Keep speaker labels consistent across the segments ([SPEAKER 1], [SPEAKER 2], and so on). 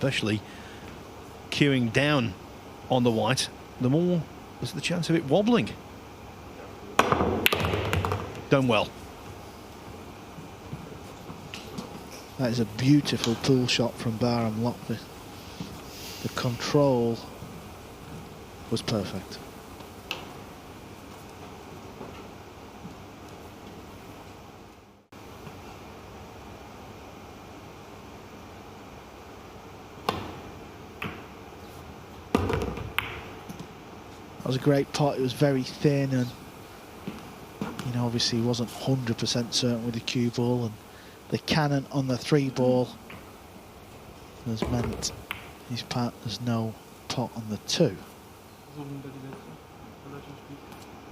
[SPEAKER 1] especially queuing down on the white, the more there's the chance of it wobbling. Done well.
[SPEAKER 2] That is a beautiful pull shot from Barham Lockby. The control was perfect. That was a great pot. It was very thin, and you know, obviously he wasn't 100% certain with the cue ball, and the cannon on the 3-ball has meant his partner's no pot on the 2.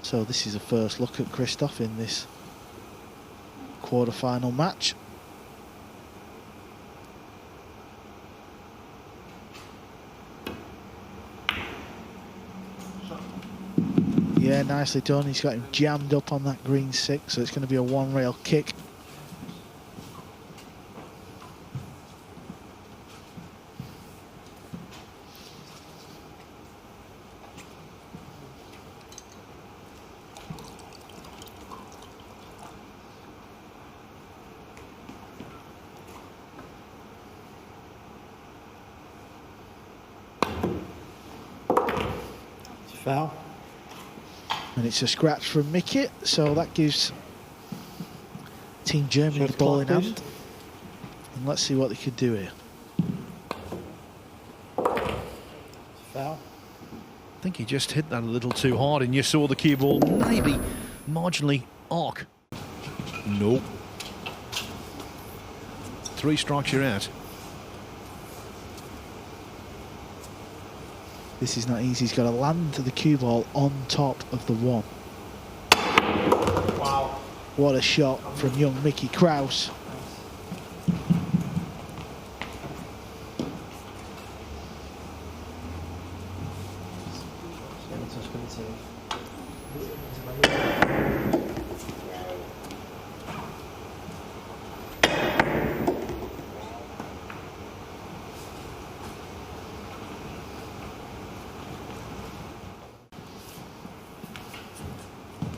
[SPEAKER 2] So this is a first look at Christoph in this quarter-final match. Yeah, nicely done. He's got him jammed up on that green 6, so it's going to be a one-rail kick.
[SPEAKER 3] Foul.
[SPEAKER 2] And it's a scratch from Mickey, so that gives Team Germany the ball in hand. And let's see what they could do here.
[SPEAKER 3] Foul.
[SPEAKER 1] I think he just hit that a little too hard, and you saw the cue ball maybe marginally arc. Nope. 3 strikes, you're out.
[SPEAKER 2] This is not easy. He's got to land the cue ball on top of the 1.
[SPEAKER 3] Wow.
[SPEAKER 2] What a shot from young Mickey Kraus.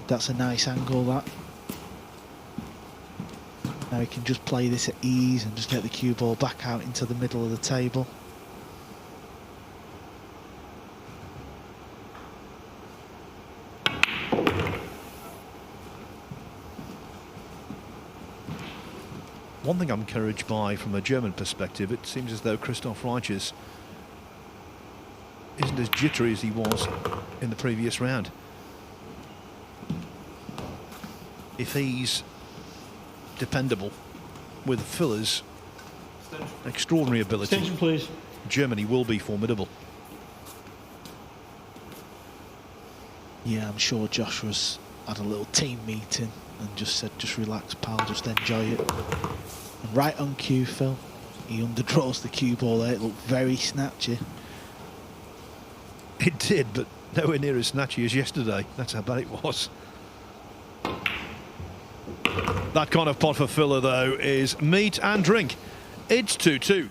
[SPEAKER 2] That's a nice angle, that. Now he can just play this at ease and just get the cue ball back out into the middle of the table.
[SPEAKER 1] One thing I'm encouraged by from a German perspective, it seems as though Christoph Reichers isn't as jittery as he was in the previous round. If he's dependable with Fuller's extraordinary ability,
[SPEAKER 3] Attention, please.
[SPEAKER 1] Germany will be formidable.
[SPEAKER 2] Yeah, I'm sure Joshua's had a little team meeting and just said, just relax, pal, just enjoy it. And right on cue, Phil. He underdraws the cue ball there. It looked very snatchy.
[SPEAKER 1] It did, but nowhere near as snatchy as yesterday. That's how bad it was. That kind of pot for Fuller, though, is meat and drink. It's 2-2.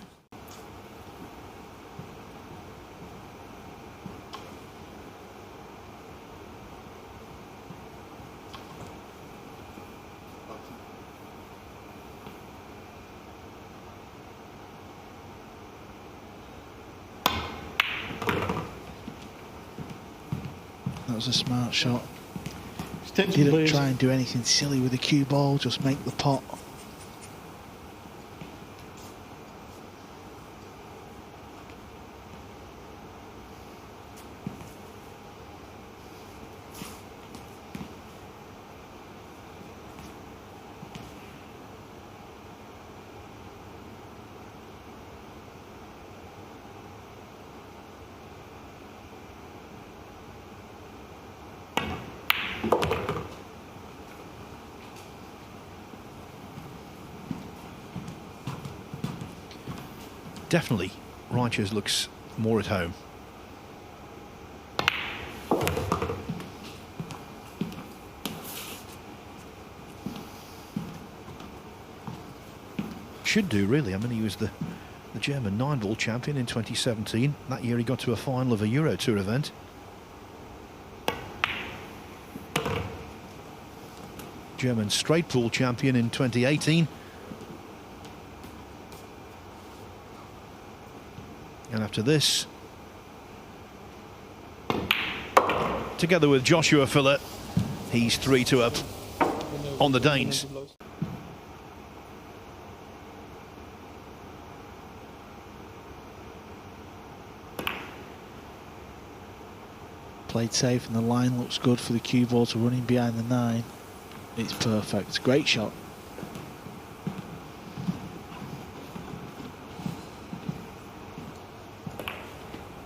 [SPEAKER 2] That was a smart shot.
[SPEAKER 3] Attention,
[SPEAKER 2] Didn't
[SPEAKER 3] please.
[SPEAKER 2] try and do anything silly with the cue ball, just make the pot.
[SPEAKER 1] Definitely, Reichers looks more at home. Should do, really. I mean, he was the the German 9-ball champion in 2017. That year he got to a final of a Euro Tour event. German straight pool champion in 2018. And after this, together with Joshua Filler, he's 3-2 up on the Danes.
[SPEAKER 2] Played safe and the line looks good for the cue ball to running behind the 9. It's perfect. Great shot.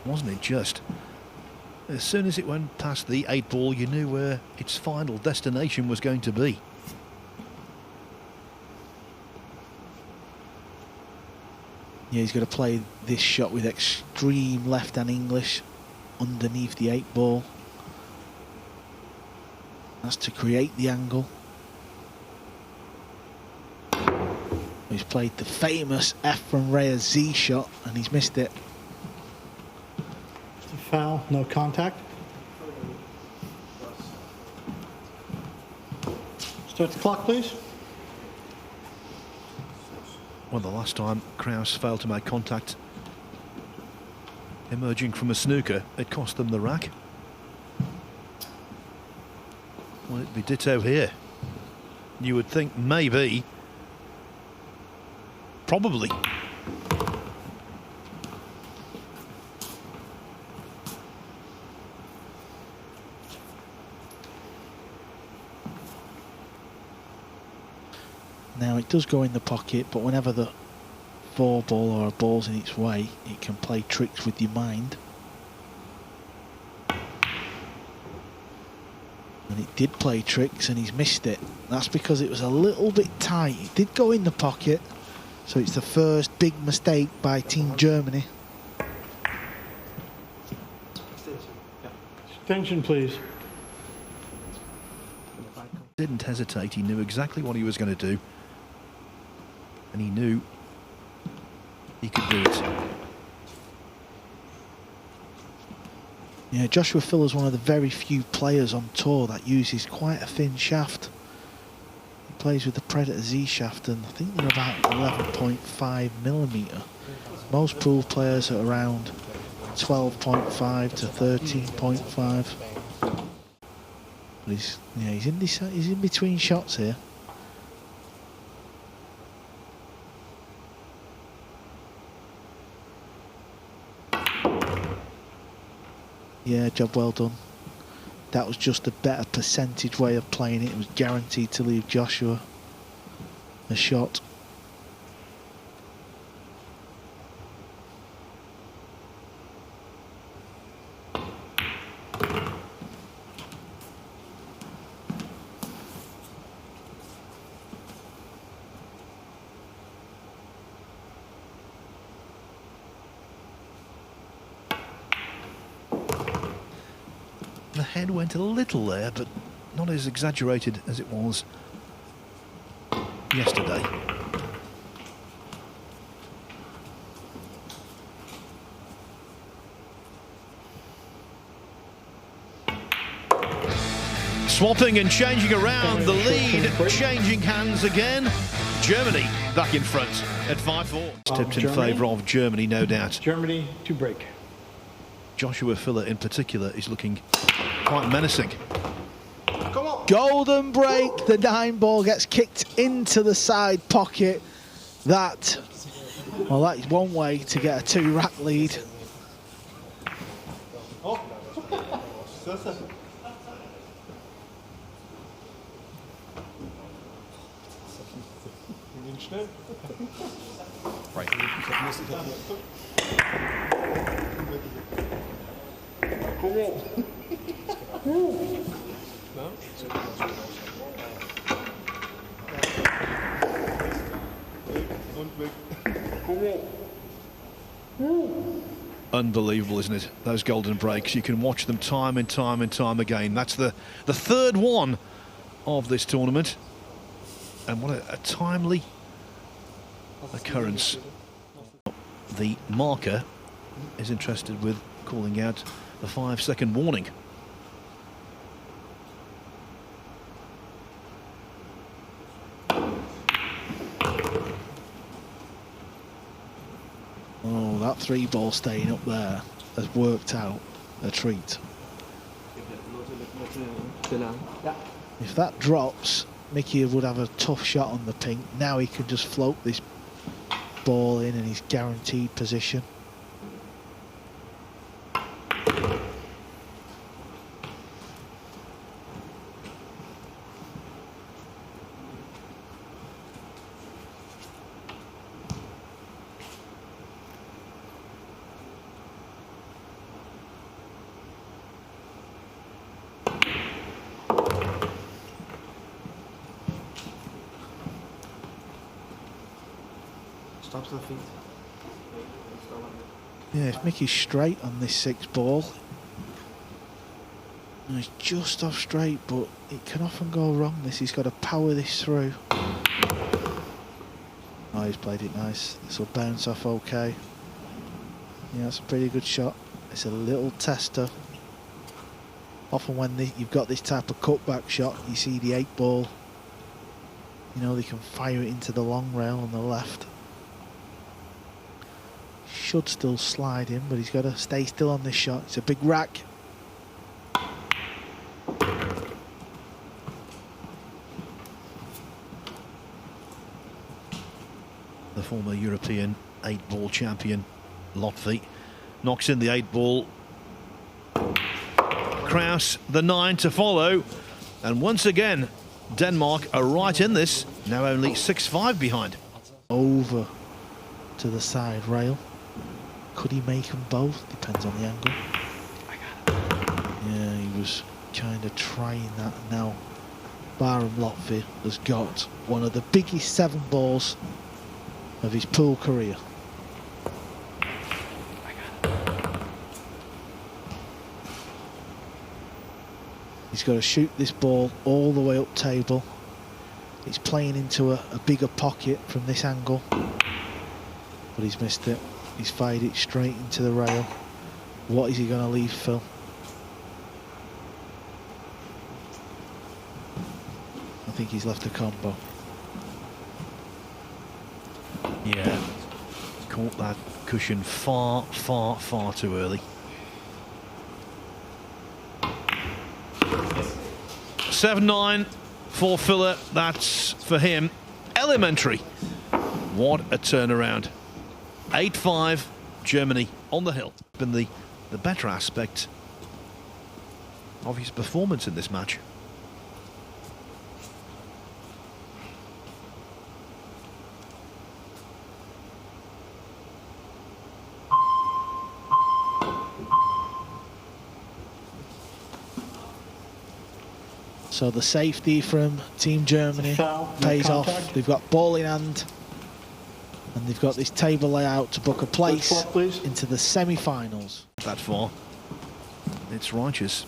[SPEAKER 1] Wasn't it just? As soon as it went past the 8-ball, you knew where its final destination was going to be.
[SPEAKER 2] Yeah, he's got to play this shot with extreme left-hand English underneath the 8-ball. That's to create the angle. He's played the famous F from Reyes Z shot and he's missed it.
[SPEAKER 3] It's a foul, no contact. Start the clock, please.
[SPEAKER 1] Well, the last time Kraus failed to make contact emerging from a snooker, it cost them the rack. Well, it'd be ditto here. You would think maybe, probably.
[SPEAKER 2] Now it does go in the pocket, but whenever the 4-ball or a ball's in its way, it can play tricks with your mind. And it did play tricks and he's missed it. That's because it was a little bit tight. It did go in the pocket, so it's the first big mistake by Team Germany.
[SPEAKER 3] Attention, please.
[SPEAKER 1] Didn't hesitate, he knew exactly what he was going to do. And he knew he could do it.
[SPEAKER 2] Yeah, Joshua Filler's one of the very few players on tour that uses quite a thin shaft. He plays with the Predator Z shaft and I think they're about 11.5mm. Most pool players are around 12.5 to 13.5. But he's in between shots here. Yeah, job well done. That was just a better percentage way of playing it. It was guaranteed to leave Joshua a shot.
[SPEAKER 1] The head went a little there, but not as exaggerated as it was yesterday. Swapping and changing around, the lead changing hands again. Germany back in front at 5-4. Tipped in favour of Germany, no doubt.
[SPEAKER 3] Germany to break.
[SPEAKER 1] Joshua Filler in particular is looking quite menacing.
[SPEAKER 3] Come on.
[SPEAKER 2] Golden break. The 9-ball gets kicked into the side pocket. That is one way to get a 2-rack lead.
[SPEAKER 3] Oh.
[SPEAKER 1] Right. Unbelievable, isn't it? Those golden breaks. You can watch them time and time and time again. That's the third one of this tournament. And what a timely occurrence. the marker is interested with calling out the 5-second warning.
[SPEAKER 2] Oh, that 3-ball staying up there has worked out a treat. If that drops, Mickey would have a tough shot on the pink. Now he can just float this ball in he's guaranteed position.
[SPEAKER 3] Stops the feet.
[SPEAKER 2] Yeah, if Mickey's straight on this 6-ball, he's just off straight, but it can often go wrong. He's got to power this through. Oh, he's played it nice. This will bounce off okay. Yeah, that's a pretty good shot. It's a little tester. Often when you've got this type of cutback shot, you see the 8-ball. You know, they can fire it into the long rail on the left. Should still slide in, but he's got to stay still on this shot. It's a big rack.
[SPEAKER 1] The former European 8-ball champion Lotfi knocks in the 8-ball. Kraus the 9 to follow, and once again Denmark are right in this, now only 6-5 behind.
[SPEAKER 2] Over to the side rail. Could he make them both? Depends on the angle. Yeah, he was kind of trying that. Now Barham Lotfi has got one of the biggest 7-balls of his pool career. He's got to shoot this ball all the way up table. It's playing into a bigger pocket from this angle, but he's missed it. He's fired it straight into the rail. What is he going to leave, Phil? I think he's left a combo.
[SPEAKER 1] Yeah, caught that cushion far, far, far too early. 7-9 for Filler. That's for him. Elementary. What a turnaround. 8-5, Germany on the hill. Been the better aspect of his performance in this match.
[SPEAKER 2] So the safety from Team Germany pays off. They've got ball in hand, and they've got this table layout to book a place into the semi-finals.
[SPEAKER 1] That far, it's righteous.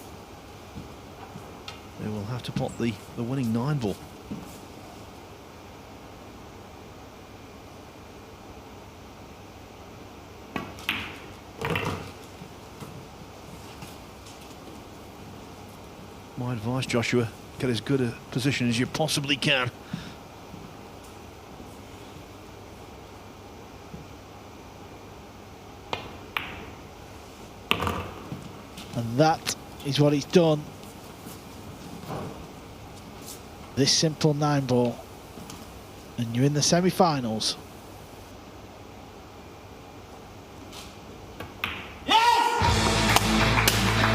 [SPEAKER 1] They will have to pot the winning 9-ball. My advice, Joshua, get as good a position as you possibly can.
[SPEAKER 2] And that is what he's done. This simple 9-ball, and you're in the semi-finals.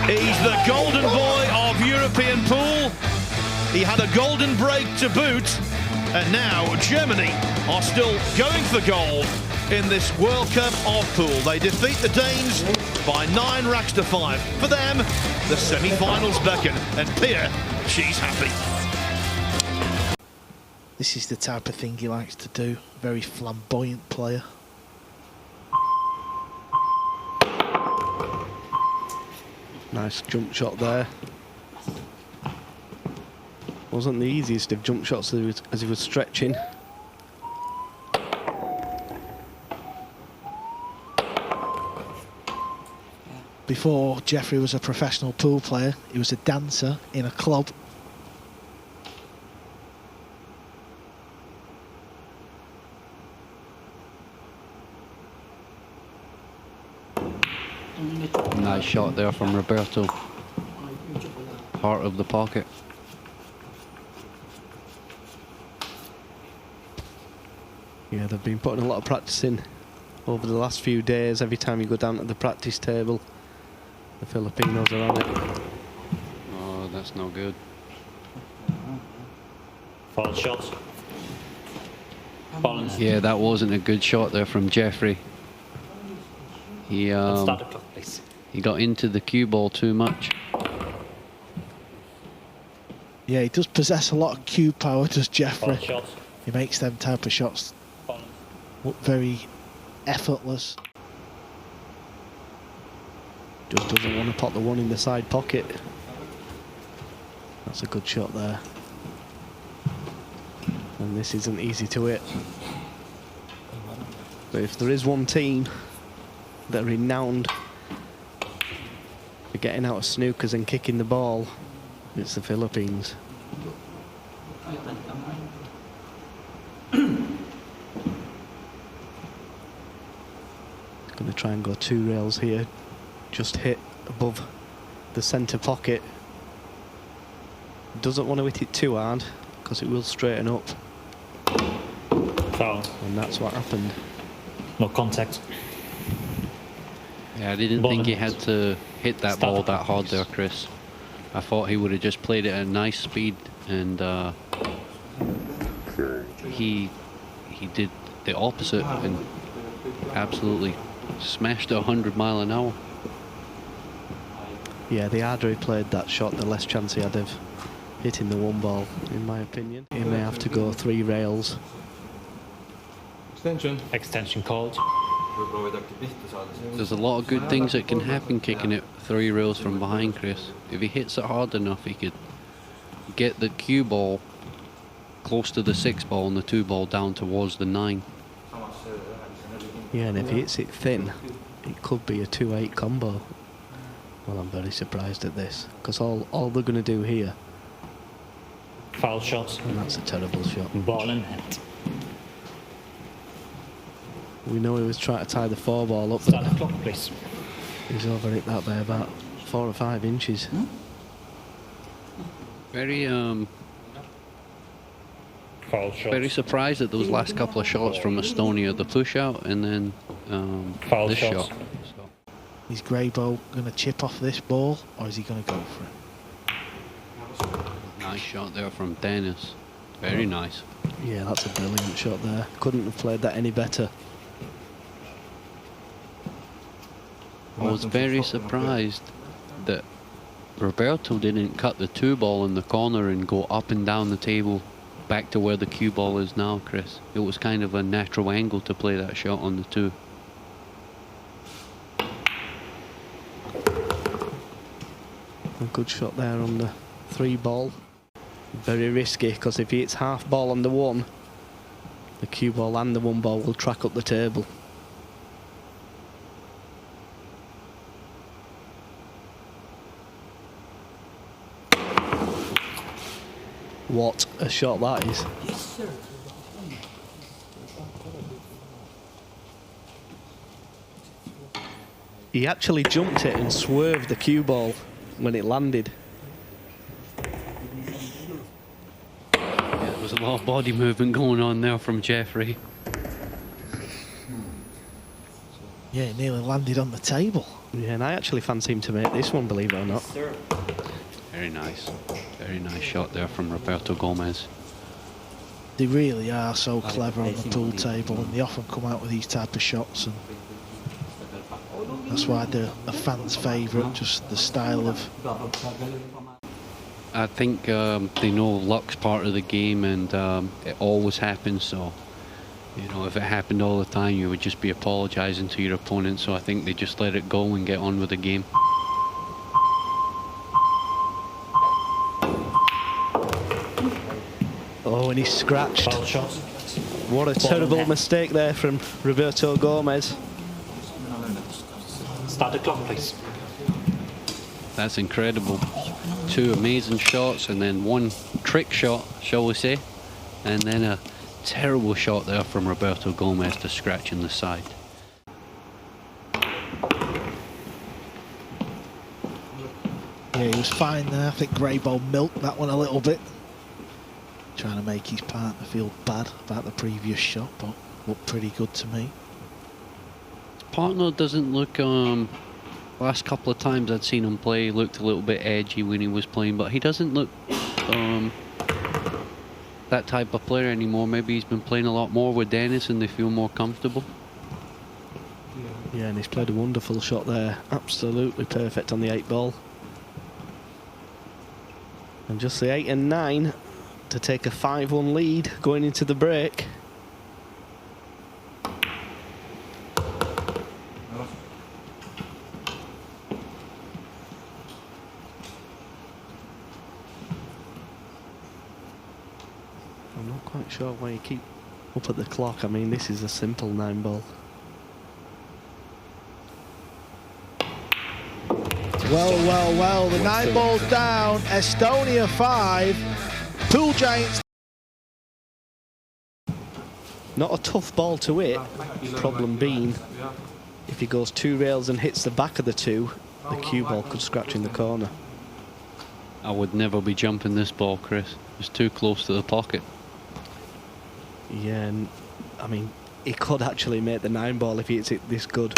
[SPEAKER 1] He's the golden boy of European pool. He had a golden break to boot, and now Germany are still going for gold in this World Cup of pool. They defeat the Danes by 9 racks to 5. For them, the semi-finals beckon, and Pia, she's happy.
[SPEAKER 2] This is the type of thing he likes to do. Very flamboyant player.
[SPEAKER 4] Nice jump shot there. Wasn't the easiest of jump shots as he was stretching.
[SPEAKER 2] Before Jeffrey was a professional pool player, he was a dancer in a club.
[SPEAKER 5] Nice shot there from Roberto. Heart of the pocket.
[SPEAKER 4] Yeah, they've been putting a lot of practice in over the last few days. Every time you go down to the practice table, the Filipinos are on it.
[SPEAKER 5] Oh, that's no good.
[SPEAKER 6] Foul shots. Balance.
[SPEAKER 5] Yeah, that wasn't a good shot there from Jeffrey. He
[SPEAKER 6] Start the clock, please.
[SPEAKER 5] he got into the cue ball too much.
[SPEAKER 2] Yeah, he does possess a lot of cue power, does Jeffrey.
[SPEAKER 6] Foul shots.
[SPEAKER 2] He makes them type of shots
[SPEAKER 6] Balance.
[SPEAKER 2] look very effortless.
[SPEAKER 4] Just doesn't want to pop the one in the side pocket. That's a good shot there. And this isn't easy to hit. But if there is one team that are renowned for getting out of snookers and kicking the ball, it's the Philippines. Going to try and go 2 rails here. Just hit above the centre pocket. Doesn't want to hit it too hard because it will straighten up.
[SPEAKER 6] Foul.
[SPEAKER 4] And that's what happened.
[SPEAKER 6] No contact.
[SPEAKER 5] Yeah, I didn't think he had to hit that ball that hard there, Chris. I thought he would have just played it at a nice speed, and he did the opposite and absolutely smashed it 100 miles an hour.
[SPEAKER 4] Yeah, the harder he played that shot, the less chance he had of hitting the one ball, in my opinion. He may have to go 3 rails.
[SPEAKER 3] Extension.
[SPEAKER 6] Extension called.
[SPEAKER 5] There's a lot of good things that can happen kicking it 3 rails from behind, Chris. If he hits it hard enough, he could get the cue ball close to the 6 ball and the 2 ball down towards the 9.
[SPEAKER 4] Yeah, and if he hits it thin, it could be a 2-8 combo. Well, I'm very surprised at this, because all they're going to do here,
[SPEAKER 6] Foul shots.
[SPEAKER 4] and that's a terrible shot.
[SPEAKER 6] Ball in hand.
[SPEAKER 4] We know he was trying to tie the 4 ball up,
[SPEAKER 6] Start
[SPEAKER 4] but
[SPEAKER 6] the clock, please.
[SPEAKER 4] he's over it that by about 4 or 5 inches.
[SPEAKER 5] Very
[SPEAKER 6] Foul shots.
[SPEAKER 5] very surprised at those last couple of shots from Estonia, the push out and then
[SPEAKER 6] Foul
[SPEAKER 5] this
[SPEAKER 6] shots.
[SPEAKER 5] shot. So,
[SPEAKER 2] Is Greybow going to chip off this ball, or is he going to go for it?
[SPEAKER 5] nice shot there from Dennis. Very nice.
[SPEAKER 4] Yeah, that's a brilliant shot there. Couldn't have played that any better.
[SPEAKER 5] I was very surprised that Roberto didn't cut the 2 ball in the corner and go up and down the table back to where the cue ball is now, Chris. It was kind of a natural angle to play that shot on the 2.
[SPEAKER 4] A good shot there on the 3 ball. Very risky, because if he hits half ball on the 1, the cue ball and the 1 ball will track up the table. What a shot that is. He actually jumped it and swerved the cue ball when it landed.
[SPEAKER 5] Yeah, there was a lot of body movement going on there from Jeffrey.
[SPEAKER 2] Yeah, it nearly landed on the table.
[SPEAKER 4] Yeah, and I actually fancy him to make this one, believe it or not.
[SPEAKER 5] Very nice shot there from Roberto Gomez.
[SPEAKER 2] They really are so clever on the pool table, and they often come out with these type of shots, and that's why they're a fan's favourite, just the style of...
[SPEAKER 5] I think they know luck's part of the game, and it always happens, so you know, if it happened all the time, you would just be apologising to your opponent, so I think they just let it go and get on with the game.
[SPEAKER 4] Oh, and he's scratched.
[SPEAKER 6] Foul shots.
[SPEAKER 4] What a terrible mistake there from Roberto Gomez.
[SPEAKER 6] Start the clock, please.
[SPEAKER 5] That's incredible. Two amazing shots and then one trick shot, shall we say, and then a terrible shot there from Roberto Gomez to scratch in the side.
[SPEAKER 2] Yeah, he was fine there. I think Greybold milked that one a little bit. Trying to make his partner feel bad about the previous shot, but looked pretty good to me.
[SPEAKER 5] His partner doesn't look, last couple of times I'd seen him play, looked a little bit edgy when he was playing, but he doesn't look that type of player anymore. Maybe he's been playing a lot more with Dennis and they feel more comfortable.
[SPEAKER 4] Yeah, and he's played a wonderful shot there. Absolutely perfect on the 8 ball. And just the 8 and 9 to take a 5-1 lead going into the break. I'm not quite sure why you keep up at the clock. I mean, this is a simple 9 ball.
[SPEAKER 2] Well, the 9 ball's down. Estonia 5. Pool Giants.
[SPEAKER 4] Not a tough ball to hit. Problem being, if he goes 2 rails and hits the back of the 2, the cue ball could scratch in the corner.
[SPEAKER 5] I would never be jumping this ball, Chris. It's too close to the pocket.
[SPEAKER 4] Yeah, and I mean, he could actually make the 9 ball if he hits it this good.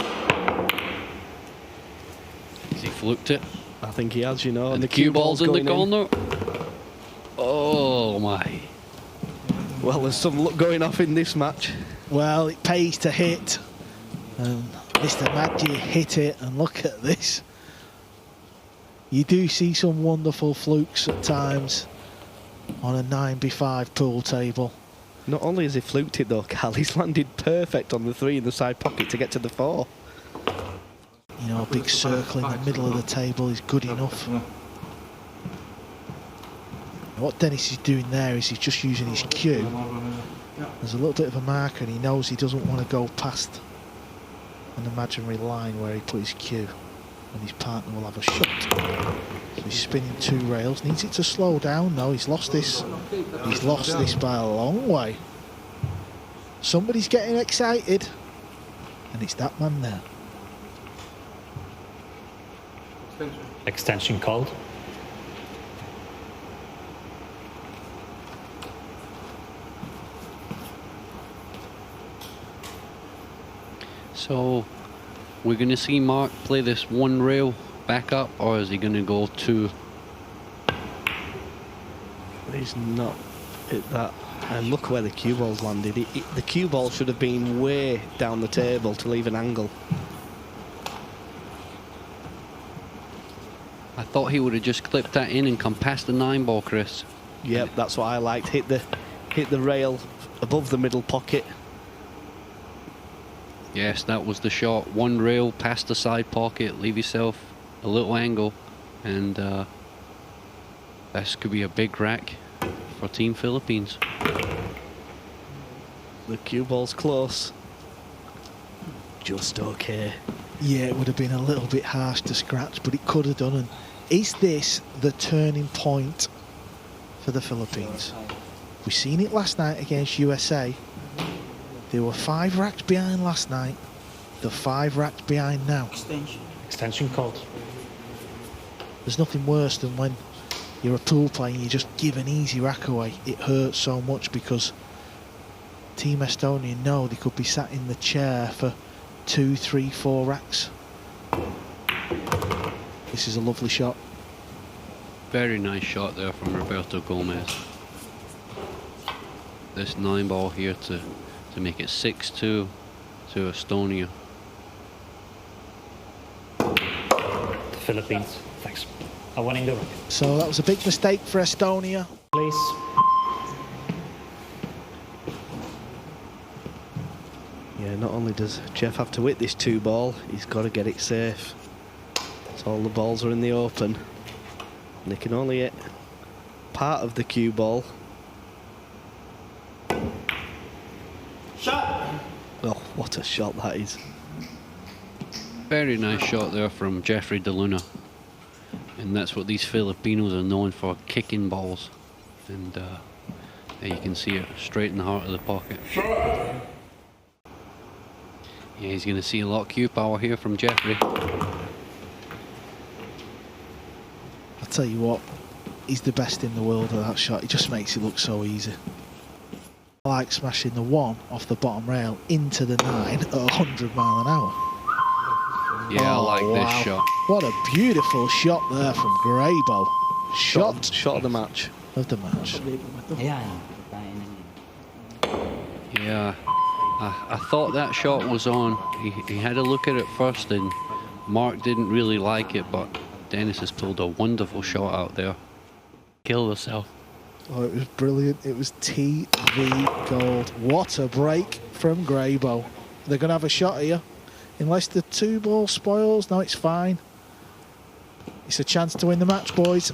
[SPEAKER 5] Has he fluked it?
[SPEAKER 4] I think he has, you know.
[SPEAKER 5] And the cue ball's in the corner. Oh my.
[SPEAKER 4] Well, there's some luck going off in this match.
[SPEAKER 2] Well, it pays to hit. Mr. Maggi hit it, and look at this. You do see some wonderful flukes at times on a 9b5 pool table.
[SPEAKER 4] Not only has he fluked it though, Cal, he's landed perfect on the 3 in the side pocket to get to the 4.
[SPEAKER 2] You know, a big circle in the middle of the table is good enough. What Dennis is doing there is he's just using his cue. There's a little bit of a marker and he knows he doesn't want to go past an imaginary line where he put his cue, and his partner will have a shot. So he's spinning 2 rails, needs it to slow down. No, he's lost this. He's lost this by a long way. Somebody's getting excited, and it's that man there.
[SPEAKER 6] Extension called.
[SPEAKER 5] So we're going to see Mark play this 1 rail back up, or is he going to go 2?
[SPEAKER 4] He's not hit that. And look where the cue ball's landed. The cue ball should have been way down the table to leave an angle.
[SPEAKER 5] I thought he would have just clipped that in and come past the 9 ball, Chris.
[SPEAKER 4] Yep, that's what I liked. Hit the rail above the middle pocket.
[SPEAKER 5] Yes, that was the shot. 1 rail past the side pocket, leave yourself a little angle, and this could be a big rack for Team Philippines.
[SPEAKER 4] The cue ball's close. Just okay.
[SPEAKER 2] Yeah, it would have been a little bit harsh to scratch, but it could have done. And is this the turning point for the Philippines? We've seen it last night against USA. They were 5 racks behind last night. They're 5 racks behind now.
[SPEAKER 6] Extension called.
[SPEAKER 2] There's nothing worse than when you're a pool player and you just give an easy rack away. It hurts so much because Team Estonia know they could be sat in the chair for 2, 3, 4 racks. This is a lovely shot.
[SPEAKER 5] Very nice shot there from Roberto Gomez. This 9 ball here to make it 6-2 to Estonia.
[SPEAKER 6] The Philippines. Thanks. Are winning the rack.
[SPEAKER 2] So that was a big mistake for Estonia.
[SPEAKER 6] Please.
[SPEAKER 4] Yeah, not only does Jeff have to hit this 2 ball, he's got to get it safe. So all the balls are in the open. And they can only hit part of the cue ball.
[SPEAKER 3] Shot!
[SPEAKER 4] Oh, what a shot that is.
[SPEAKER 5] Very nice shot there from Jeffrey DeLuna. And that's what these Filipinos are known for, kicking balls. And there you can see it straight in the heart of the pocket. Yeah, he's going to see a lot of cue power here from Jeffrey.
[SPEAKER 2] I'll tell you what, he's the best in the world at that shot. He just makes it look so easy. I like smashing the 1 off the bottom rail into the 9 at 100 mile an hour.
[SPEAKER 5] Yeah, I like
[SPEAKER 2] wow.
[SPEAKER 5] this shot.
[SPEAKER 2] What a beautiful shot there from Graybo. Shot
[SPEAKER 4] of the match.
[SPEAKER 2] Of the match.
[SPEAKER 5] Yeah, I thought that shot was on. He had a look at it first and Mark didn't really like it, but Dennis has pulled a wonderful shot out there. Killed herself.
[SPEAKER 2] Oh, it was brilliant. It was TV gold. What a break from Graybo. They're going to have a shot here. Unless the 2-ball spoils. No, it's fine. It's a chance to win the match, boys.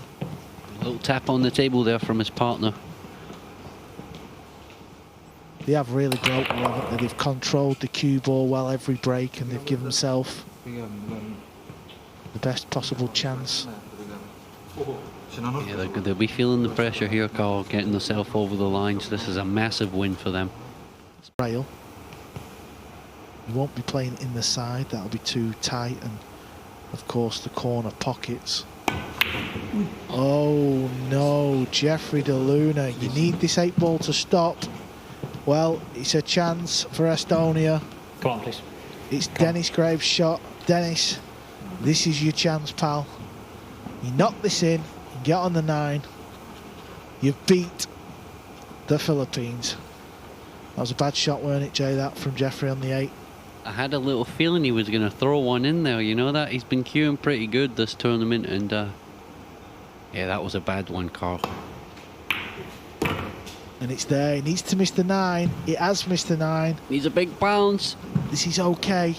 [SPEAKER 5] A little tap on the table there from his partner.
[SPEAKER 2] They have really broken, haven't they? They've controlled the cue ball well every break, and they've given themselves the best possible chance.
[SPEAKER 5] Yeah, they'll be feeling the pressure here, Carl, getting themselves over the lines. This is a massive win for them.
[SPEAKER 2] Rail. You won't be playing in the side, that'll be too tight, and of course the corner pockets. Oh no, Jeffrey De Luna, you need this 8-ball to stop. Well, it's a chance for Estonia.
[SPEAKER 6] Come on, please.
[SPEAKER 2] It's Dennis Graves' shot. Dennis, this is your chance, pal. You knock this in, you get on the 9. You've beat the Philippines. That was a bad shot, weren't it, Jay, that from Jeffrey on the 8?
[SPEAKER 5] I had a little feeling he was going to throw one in there, you know that? He's been cueing pretty good this tournament, and yeah, that was a bad one, Carl.
[SPEAKER 2] And it's there. He needs to miss the 9. It has missed the 9.
[SPEAKER 5] Needs a big bounce.
[SPEAKER 2] This is okay.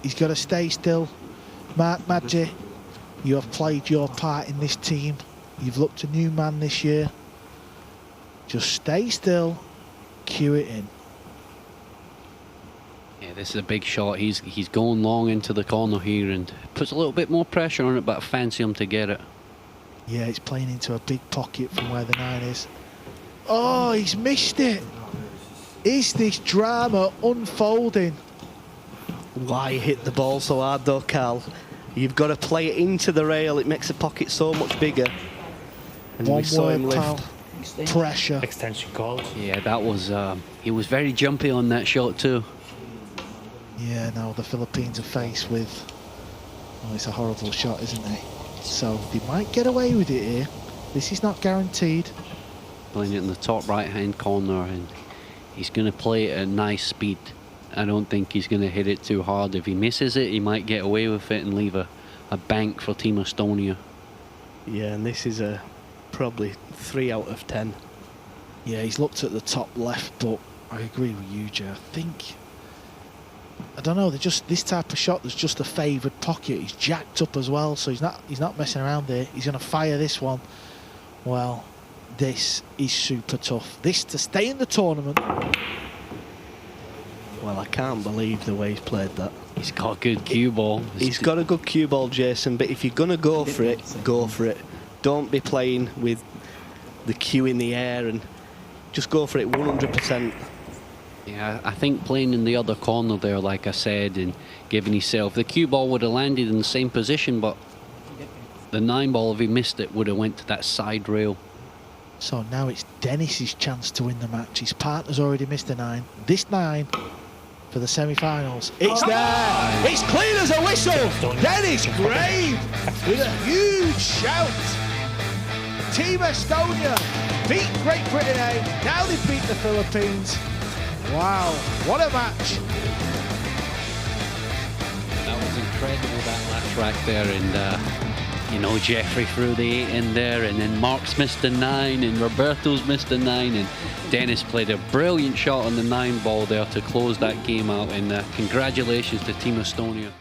[SPEAKER 2] He's got to stay still. Mark Madge, you have played your part in this team. You've looked a new man this year. Just stay still. Cue it in.
[SPEAKER 5] Yeah, this is a big shot. He's going long into the corner here and puts a little bit more pressure on it, but I fancy him to get it.
[SPEAKER 2] Yeah, it's playing into a big pocket from where the 9 is. Oh, he's missed it. Is this drama unfolding?
[SPEAKER 4] Why hit the ball so hard though, Carl? You've got to play it into the rail. It makes the pocket so much bigger. And we saw him lift.
[SPEAKER 2] Pressure.
[SPEAKER 6] Extension called.
[SPEAKER 5] Yeah, that was, he was very jumpy on that shot too.
[SPEAKER 2] Yeah, now the Philippines are faced with, well, it's a horrible shot, isn't it? So they might get away with it here. This is not guaranteed.
[SPEAKER 5] Playing it in the top right-hand corner, and he's going to play it at nice speed. I don't think he's going to hit it too hard. If he misses it, he might get away with it and leave a bank for Team Estonia.
[SPEAKER 4] Yeah, and this is a probably 3 out of 10.
[SPEAKER 2] Yeah, he's looked at the top left, but I agree with you, Joe. I don't know, they're just this type of shot, there's just a favoured pocket. He's jacked up as well, so he's not messing around there. He's going to fire this one. Well, this is super tough. This to stay in the tournament.
[SPEAKER 4] Well, I can't believe the way he's played that.
[SPEAKER 5] He's got a good cue ball.
[SPEAKER 4] He's got a good cue ball, Jason, but if you're going to go for it, go for it. Don't be playing with the cue in the air, and just go for it 100%.
[SPEAKER 5] Yeah, I think playing in the other corner there, like I said, and giving himself, the cue ball would have landed in the same position, but the 9 ball, if he missed it, would have went to that side rail.
[SPEAKER 2] So now it's Dennis's chance to win the match. His partner's already missed a 9. This 9 for the semi-finals. It's there. It's clean as a whistle. Dennis Graves with a huge shout. Team Estonia beat Great Britain A. Now they beat the Philippines. Wow, what a match.
[SPEAKER 5] That was incredible, that last rack there, and you know, Jeffrey threw the 8 in there, and then Mark's missed a 9, and Roberto's missed a 9, and Dennis played a brilliant shot on the 9 ball there to close that game out, and congratulations to Team Estonia.